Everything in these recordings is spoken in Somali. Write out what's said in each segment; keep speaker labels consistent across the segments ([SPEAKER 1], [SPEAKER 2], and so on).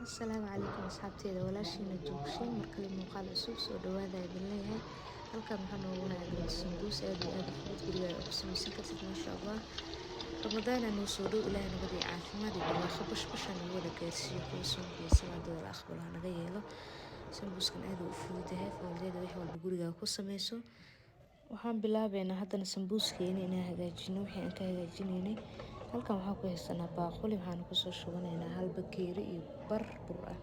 [SPEAKER 1] Asalaamu calaykum asxaabteyda walaashiina joogshay markale muuqaal cusub soo dhawaada idin leeyahay halkan waxaa noogu haya galad sambuus aad iyo aad u fudud guriga ku samaysan kartid maasha allah ramadaan noo soo dhow ilaahay nabad iyo caafimaad iyo barwaaqo bashbasha nagu wada gaarsiiyo kuwa soonkiya salaadooda la aqbalo ha naga yeelo sambuuskan aad u fudud yahay fawliyada wax walba guriga ku samayso waxaan bilaabeynaa haddana sambuuskeena inaan hagaajino wixii aan ka hagaajinaynay halkan waxaan ku haysanaa baaquli waxaan kusoo shubanaynaa hal bakeeri iyo bar bur ah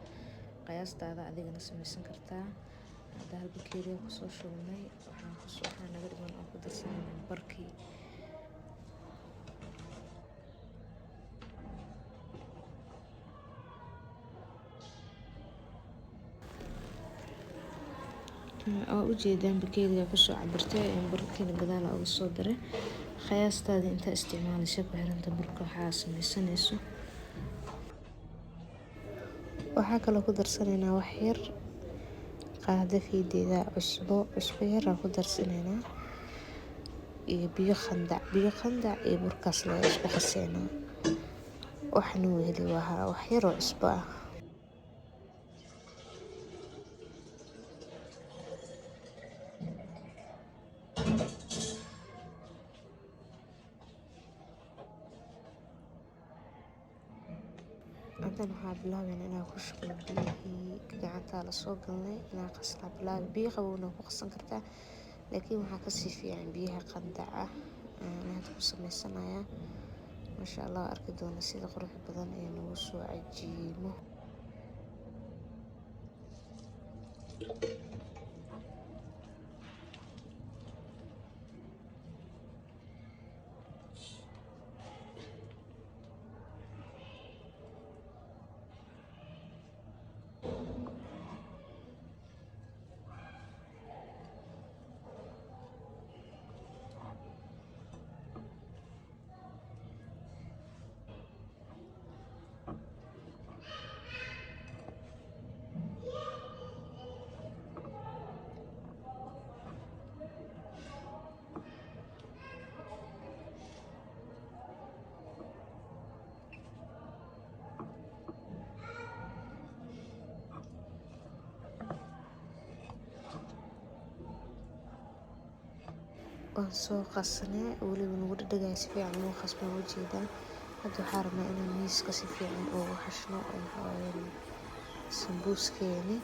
[SPEAKER 1] qiyaastaada adigana samaysan kartaa hadda hal bakeeri aan kusoo shubnay waxaa naga dhiman aan ku darsanaynaa barkii oo ujeedaan bakeeriga kusoo cabirtay barkiina gadaal uga soo daray qiyaastaada inta isticmaalaysa ku xiranta burka waxaa samaysanayso waxaa kaloo ku darsanaynaa wax yar qaada fiideeda cusbo yar aan ku darsanaynaa iyo biyo khandac iyo burkaas la isku qaseynaa waxna weli waa wax yar oo cusbo ah hadan waxaa bilaabeynaa inaan ku shubno biyihii gacantaa lasoo galnay inaan qaslaa bilaabe biyo qabowna ku qasan kartaa laakiin waxaa kasii fiican biyaha qandac ah aan hadda ku samaysanayaa maasha allah arki doona sida qurux badan ee nagu soo cajiimo waan soo qasnay weliba nagu dhadhagaya si fiican ugu qasban ujeedaan hadda waxaa rabnaa inaan miiska si fiican ugu xashno sambuuskeeni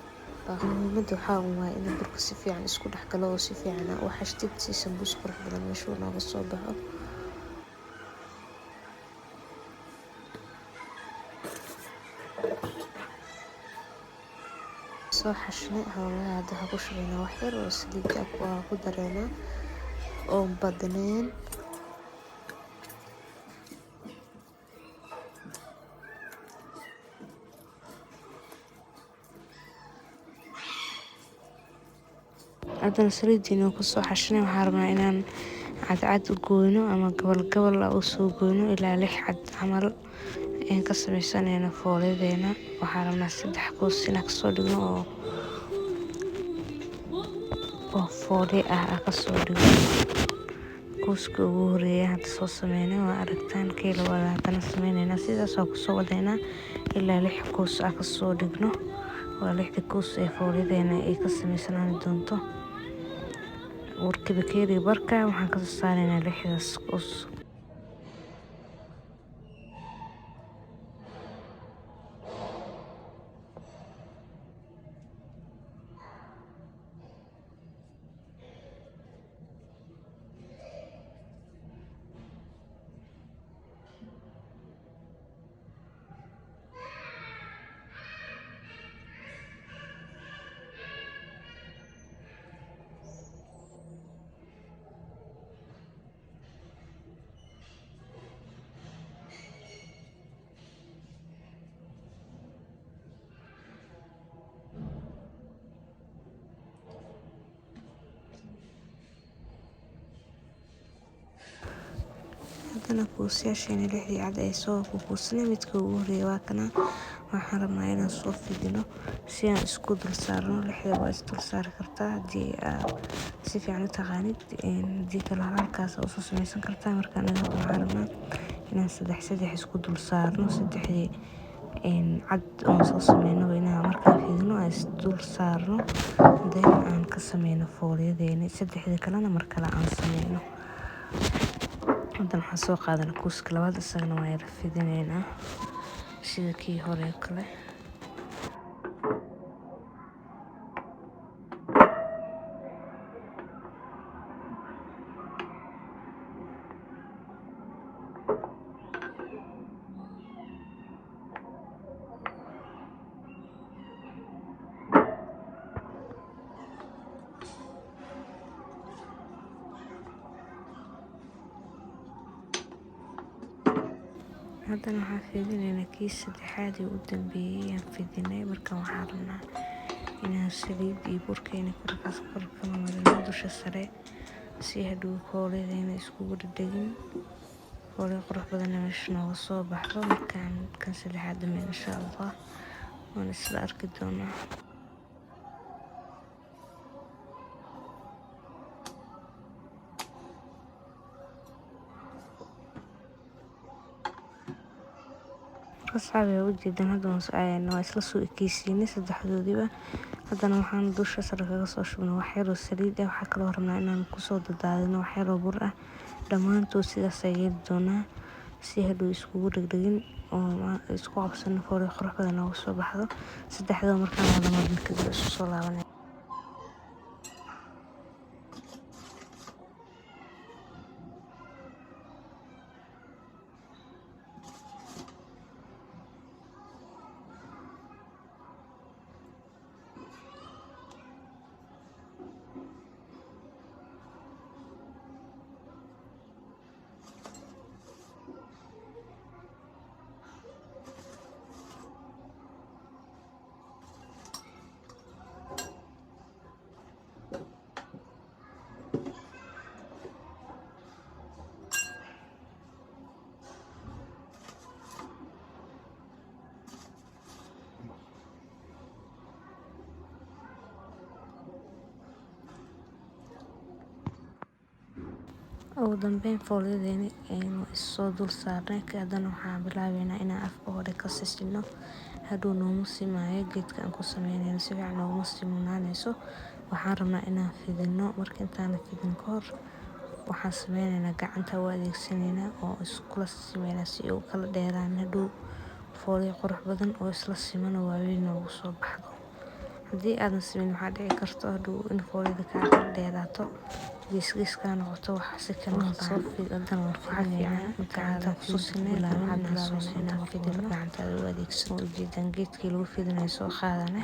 [SPEAKER 1] muhiimada waxaa waaya in burka si fiican isku dhex galo oo si fiican u xashtid si sambuus qurux badan meeshuu nooga soo baxo soo xashnay hawlaha hadda waxaa ku shubaynaa wax yar oo saliid ah ku dareynaa oo badneen haddana saliidiina kusoo xashnay waxaa rabnaa inaan cadcad u gooyno ama gabal u soo gooyno ilaa 6 cad camal ayaan ka samaysanayna fooladeena waxaa rabnaa 3 kuus inaan kasoo dhigno oo foole ah kasoo dhigno kuuska ugu horeeya hadda soo sameynay waa aragtaan kii labaad haddana sameynayna sidaas oo kusoo wadaynaa ilaa 6 kuus kasoo dhigno waa 6 kuus ee fooladeena ay ka samaysanaan doonto warka bakeeri barka waxaan ka saaraynaa 6daas kuus haddana kuusyaasheena 6dii cad ay soo kuusnay midka ugu horeeya waa kana waxaan rabnaa inaan soo fidino si aan isku dul saarno 6da waa is dul saari kartaa haddii si fiican u taqaanid haddii kale halkaas usoo samaysan kartaa markaan waxaan rabnaa inaan 3 isku dul saarno 3 cad oon soo sameyno inaan markaan fidino aan isdul saarno then aan ka sameyno foolyadeena saddexda kalena mar kale aan sameyno. Haddana waxaan soo qaadana kuuska labaad isagana waa yara fidineynaa sida kii hore kale. haddana waxaan fidinaynaa kii saddexaad ee u dambeeyay aan fidinay. Marka waxaan rabnaa inaan saliid iyo burkeena korkaas korka marino dusha sare si hadhow foolyadeyna iskugu dhadhagin foolyo qurux badan meesha nooga soo baxdo. Markaan kan saddexaad dhameyn insha Allah waan isla arki doonaa. asxaabay ujeedaan haddana waa isla soo ekeysiinay saddexdoodiba. haddana waxaan dusha sare kaga soo shubnay wax yar oo saliid ah. waxaa kaloo rabnaa inaan kusoo dadaadino wax yar oo bur ah. dhammaantood sidaas ayay yeeli doonaa si hadhow iskugu dhagdhagin oo isku qabsan foolyo qurux badan nooga soo baxdo. saddexdaba markaan wada marno kadib isu soo laabanay. ugu dambeyn foolyadeyna aynu soo dul saarnay. haddana waxaan bilaabeynaa inaan afka hore ka sisino hadhow noomu simaayo geedka aan ku sameynayno si fiican nooguma simunaanayso. waxaan rabnaa inaan fidino. marka intaan fidin ka hor waxaan sameynaynaa gacanta u adeegsanaynaa oo iskula simeynaa si uu kala dheeraan hadhow foolyo qurux badan oo isla siman oo waaweyn noogu soo baxdo. haddii aadan simin waxaa dhici karto hadhow in foolyada kala dheeraato geeskaa noqoto wax si kala soo fiiqadan oo fiican gacanta ku sinay bilaabin fidin gacanta u adeegsan ujeedaan geedkii lagu fidinayo soo qaadane.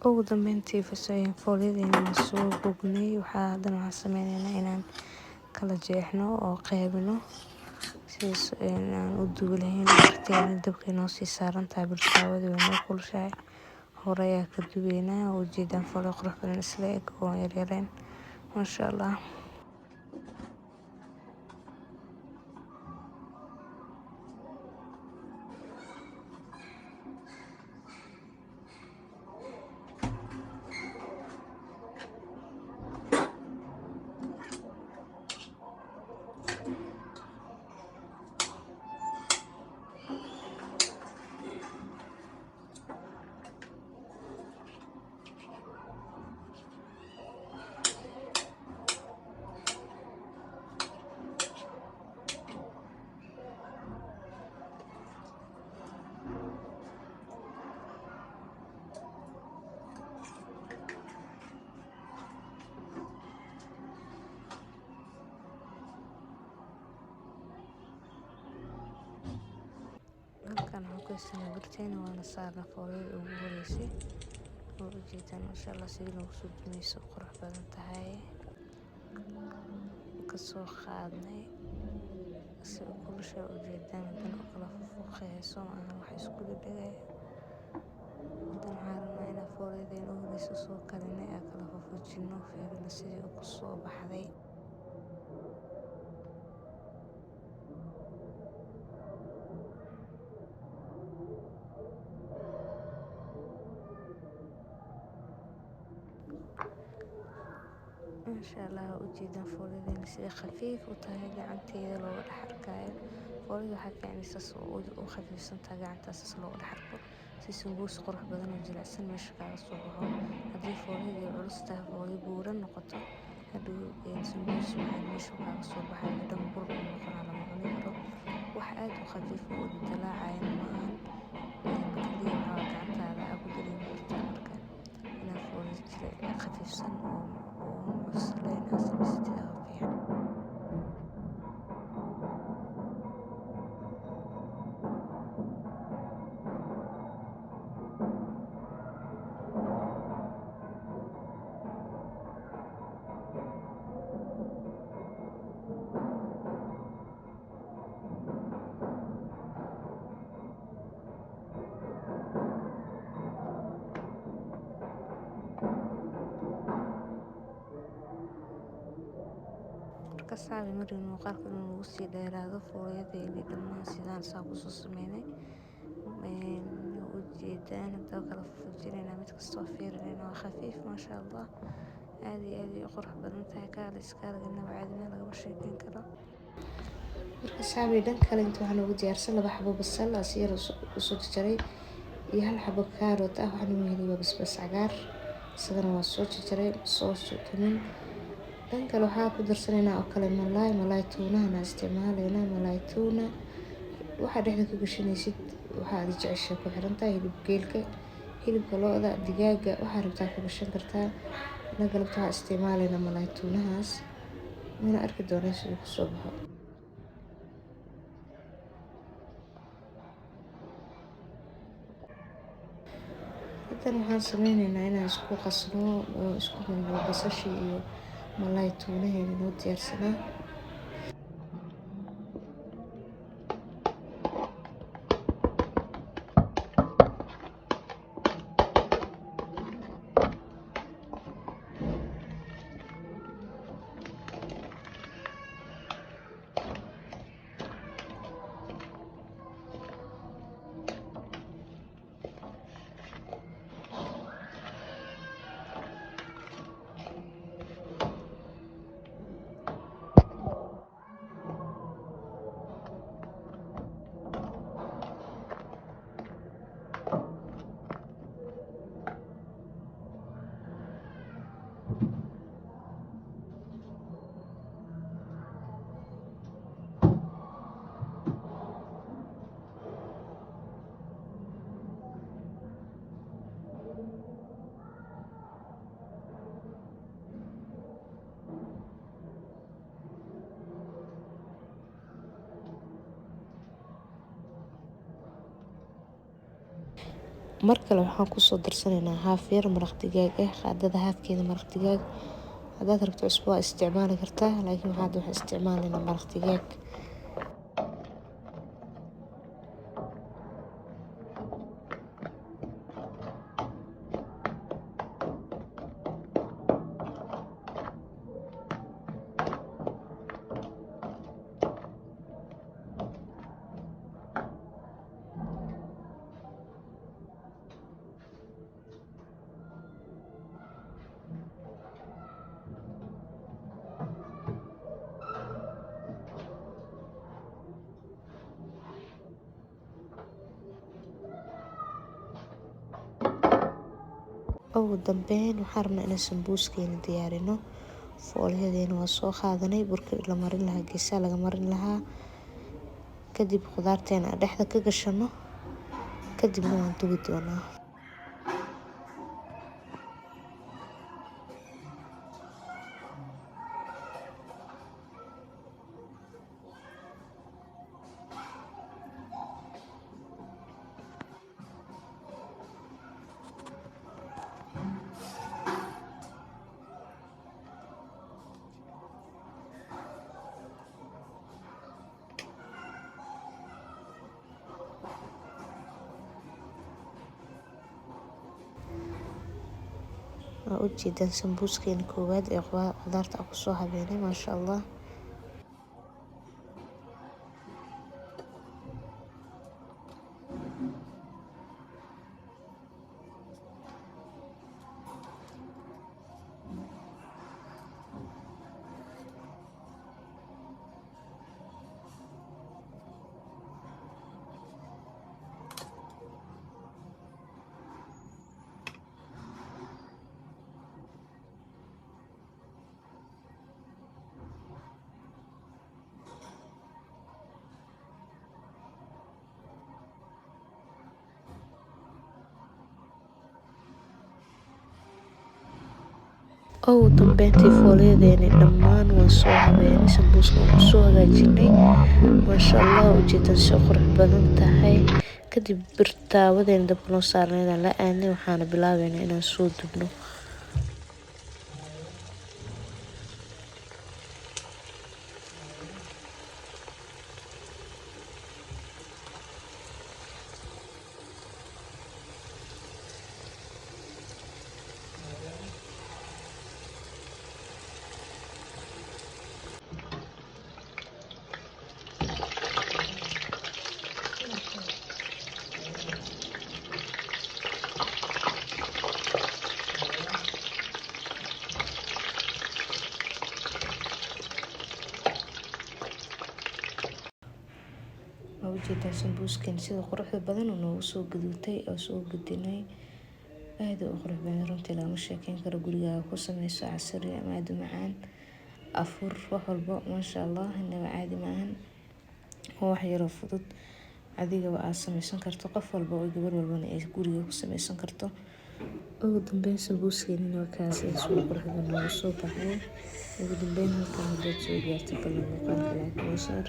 [SPEAKER 1] ugu dambeyntii foolyadeyna soo bognay. haddana waxaan sameynaynaa inaan kala jeexno oo qaybino sidaas aan u dubi lahayn. waqtigeena dabka inoo sii saaran tahay biltaawada way noo kulushahay hore ayaa ka dubeynaa. ujeedaan foolyo qurux badan isla eg oo yaryareen maasha Allah. halkan waxaan ku haysanaa birteena waana saarna fooliyada ugu horeysay oo ujeedaan masha Allah sida noogu soo dumayso qurux badan tahay kasoo qaadnay si kulusha ujeedaan haddana u kala fuuqayso maahan wax isku dhigay haddana waxaan rabnaa inaan fooliyadeen ugu horeyso soo karinay aan kala fujino fiirina sidii uu ku soo baxday ما شاء الله ujeedaan fooliyadeen sida khafiif u tahay gacanteeda looga dhex arkayo fooliyada waxaa fiican sas u khafiifsan tahay gacantaas sas looga dhex arko si sambuus qurux badan oo jilicsan meesha kaaga soo baxo haddii fooliyada culus tahay fooliyo buuran noqoto hadhow sambuus macaan meesha kaaga soo baxay dhan bur u noqonaa lama cuni karo wax aad u khafiif oo dalaacayana maahan kaliya waxaa gacantaada aa ku dareemi kartaa marka inaad fooliyo khafiifsan oo عسلين أسمستها فيها kasaabi marin muuqaalka inuu nagu sii dheeraado fooliyadeeni dhammaan sidaan saa kusoo sameynay ujeedaan hadaba kala fujinayna mid kastoo fiirinayna waa khafiif maasha Allah aad iyo aad ay qurux badan tahay kaala iskaalagana caadina lagama sheekeyn karo marka saabi dhan kale inta waxaan ugu diyaarsan 2 xabo basal asiir usoo jaray iyo 1 xabo kaarot ah waxaan u helay basbaas cagaar isagana waa soo jaray soo tumin dan kale waxaa ku darsanaynaa oo kale malaay tuunaha isticmaalayna malaay tuuna waxa dhexda ku gashanaysid waxa aad jeceshahay ku xiran tahay hilibka lo'da digaaga waxa rabtaa ku gashan kartaa la galabta isticmaalayna malaay tuunahaas mana arki doonaa sidoo ku soo baxo haddana waxaan sameynaynaa inaan isku qasno oo isku milno basasha iyo malaay tuunaheena noo diyaarsanaa markale waxaan ku soo darsanaynaa haaf yar maraq digaag ah qaadada haafkeeda maraq digaag hadaad rabto cusbo waa isticmaali kartaa laakiin waxaan isticmaalaynaa maraq digaag ugu dambeyn waxaan rabnaa inaan sambuuskeena diyaarino fooliyadeena waa soo qaadanay burka la marin lahaa geesaha laga marin lahaa kadib khudaarteena dhexda ka gashano kadibna waan dubi doonaa ujeedaan sambuuskeena koowaad ee qudaarta aan kusoo habeynay maasha allah. ugu dambeyntii foolyadeeni dhammaan waan soo habeynay, sambuuska waan kusoo hagaajinay maasha allah. Ujeedaan si qurux badan tahay. Kadib birtaawadeena dabka noo saarnaydaan la aadnay, waxaana bilaabeynaa inaan soo dubno. ujeedaan sambuuskan sida quruxda badan oo noogu soo gaduutay oo soo gudinay aad u qurux badan. runtii lama sheekeyn karo. gurigaaga ku sameyso casri ama aad u macaan afur wax walbo maasha allah. inaba caadi maahan. wax yaroo fudud adigaba aad sameysan karto, qof walba oo gabar walbana ay guriga ku sameysan karto. ugu dambeyn sambuuskeena waa kaas soo quruxda noogu soo baxay. ugu dambeyn halkan haddaad soo gaartay ballan muuqaalka like noo saar,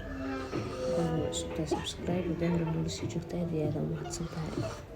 [SPEAKER 1] subscribe haddii hore noola sii joogta aad iyo aad u mahadsantahay.